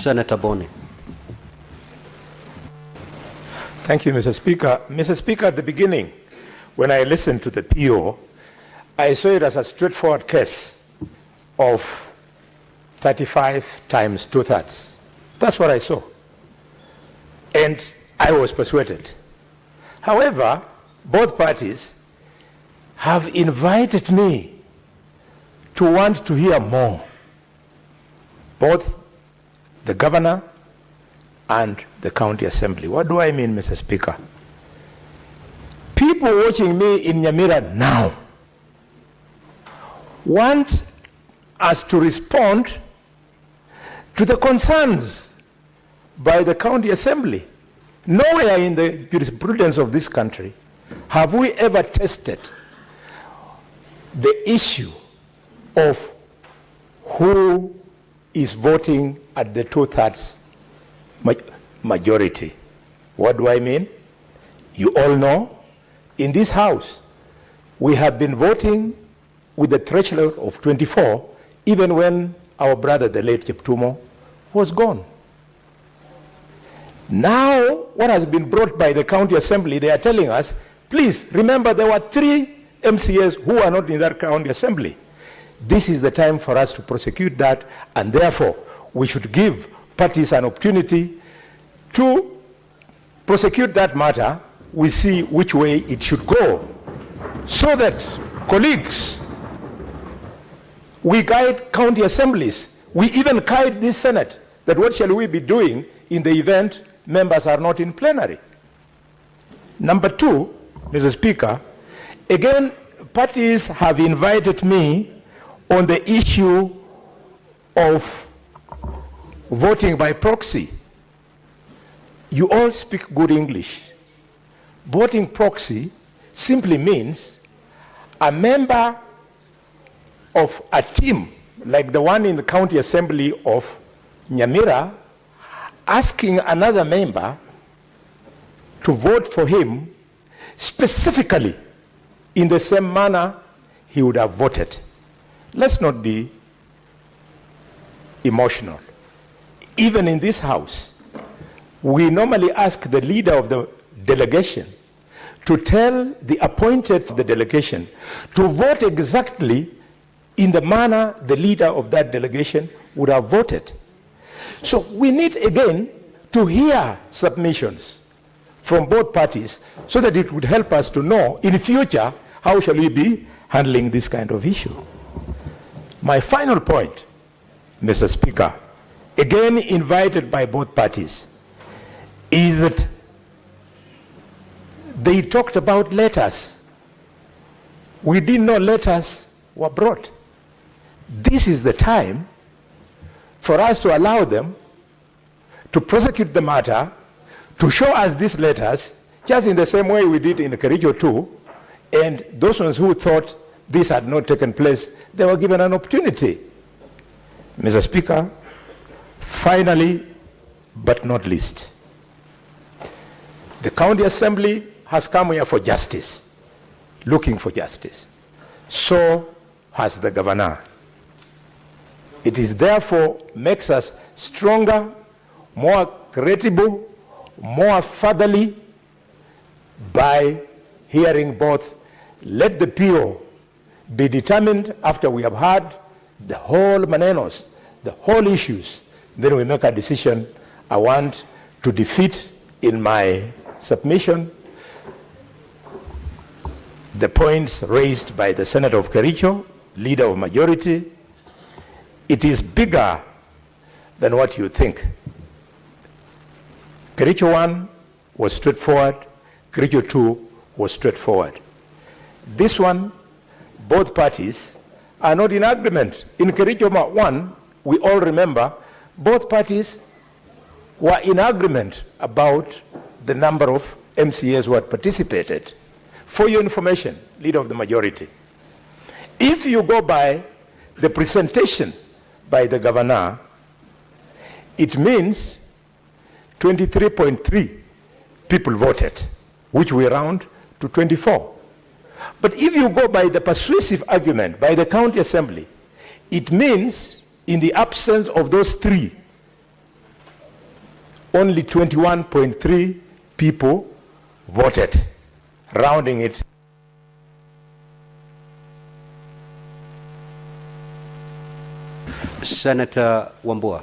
Senator Boni. Thank you, Mr. Speaker. Mr. Speaker, at the beginning, when I listened to the PO, I saw it as a straightforward case of 35 times 2/3. That's what I saw. And I was persuaded. However, both parties have invited me to want to hear more. Both the governor and the county assembly. What do I mean, Mr. Speaker? People watching me in Nyamira now want us to respond to the concerns by the county assembly. Nowhere in the jurisprudence of this country have we ever tested the issue of who is voting at the 2/3 majority. What do I mean? You all know, in this house, we have been voting with the threshold of 24, even when our brother, the late Cheptumo, was gone. Now, what has been brought by the county assembly, they are telling us, please remember there were 3 MCAs who are not in that county assembly. This is the time for us to prosecute that, and therefore we should give parties an opportunity to prosecute that matter. We see which way it should go, so that, colleagues, we guide county assemblies. We even guide this Senate, that what shall we be doing in the event members are not in plenary. Number 2, Mr. Speaker, again, parties have invited me on the issue of voting by proxy. You all speak good English. Voting proxy simply means a member of a team, like the one in the county assembly of Nyamira, asking another member to vote for him specifically in the same manner he would have voted. Let's not be emotional. Even in this house, we normally ask the leader of the delegation to tell the appointed the delegation to vote exactly in the manner the leader of that delegation would have voted. So we need again to hear submissions from both parties so that it would help us to know in future how shall we be handling this kind of issue. My final point, Mr. Speaker, again invited by both parties, is that they talked about letters. We didn't know letters were brought. This is the time for us to allow them to prosecute the matter, to show us these letters, just in the same way we did in Kericho 2, and those ones who thought this had not taken place, they were given an opportunity. Mr. Speaker, finally, but not least, the county assembly has come here for justice, looking for justice. So has the governor. It is therefore makes us stronger, more credible, more fatherly by hearing both. Let the PO be determined after we have heard the whole manenos, the whole issues, then we make a decision. I want to defeat in my submission the points raised by the Senator of Kericho, leader of majority. It is bigger than what you think. Kericho 1 was straightforward, Kericho 2 was straightforward. This one, both parties are not in agreement. In Kericho 1, we all remember, both parties were in agreement about the number of MCAs who had participated. For your information, leader of the majority, if you go by the presentation by the governor, it means 23.3 people voted, which we round to 24. But if you go by the persuasive argument by the county assembly, it means in the absence of those 3 only 21.3 people voted, rounding it. Senator Wambua.